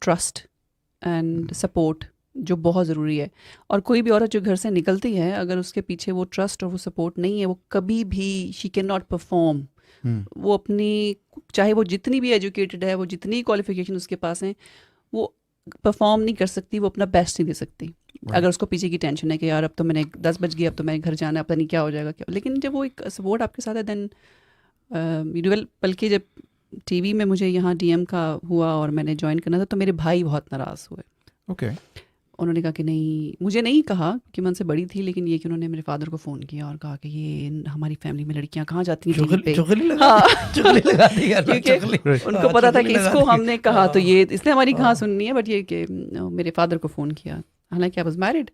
Trust and support جو بہت ضروری ہے. اور کوئی بھی عورت جو گھر سے نکلتی ہے اگر اس کے پیچھے وہ ٹرسٹ اور وہ سپورٹ نہیں ہے وہ کبھی بھی شی کین ناٹ پرفارم. وہ اپنی چاہے وہ جتنی بھی ایجوکیٹڈ ہے وہ جتنی کوالیفیکیشن اس کے پاس ہیں وہ پرفارم نہیں کر سکتی, وہ اپنا بیسٹ نہیں دے سکتی اگر اس کو پیچھے کی ٹینشن ہے کہ یار اب تو میں نے 10 بج گیا اب تو میں گھر جانا ہے پتہ نہیں کیا ہو جائے گا کیا. لیکن جب وہ ایک سپورٹ آپ کے ساتھ ہے دین بلکہ جب ٹی وی میں مجھے یہاں ڈی ایم کا ہوا اور میں نے جوائن کرنا تھا تو میرے بھائی بہت ناراض ہوئے. اوکے. انہوں نے کہا کہ نہیں, مجھے نہیں کہا کہ میں ان سے بڑی تھی, لیکن یہ کہ انہوں نے میرے فادر کو فون کیا اور کہا کہ یہ ہماری فیملی میں لڑکیاں کہاں جاتی ہیں ٹی وی پہ. کیونکہ ان کو پتا تھا کہ اس کو ہم نے کہا تو یہ اس نے ہماری کہاں سننی ہے. بٹ یہ کہ میرے فادر کو فون کیا, حالانکہ آئی واز میرڈ,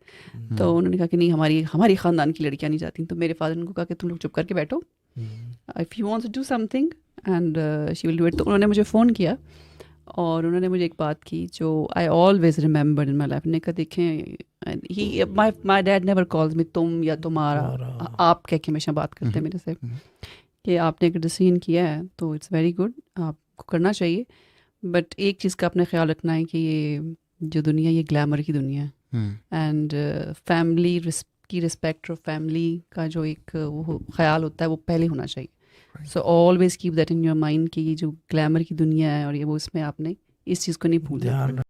تو انہوں نے کہا کہ نہیں ہماری خاندان کی لڑکیاں نہیں جاتی. تو میرے فادر نے کو کہا کہ تم لوگ چپ کر کے بیٹھو, if you want to do something and she will do it. تو انہوں نے مجھے فون کیا اور انہوں نے مجھے ایک بات کی جو I always remember in my life. نے کہا دیکھیں my dad never calls me تم یا تمہارا, آپ کہہ کے ہمیشہ بات کرتے ہیں میرے سے کہ آپ نے اگر ڈیسیژن کیا ہے تو اٹس ویری گڈ, آپ کو کرنا چاہیے. بٹ ایک چیز کا اپنے خیال رکھنا ہے کہ یہ جو دنیا یہ گلیمر کی دنیا ہے اینڈ فیملی کی رسپیکٹ اور فیملی کا جو ایک وہ خیال ہوتا ہے وہ پہلے ہونا چاہیے. So always keep that in your mind کہ یہ جو گلیمر کی دنیا ہے اور یہ وہ اس میں آپ نے اس چیز کو نہیں بھولنا.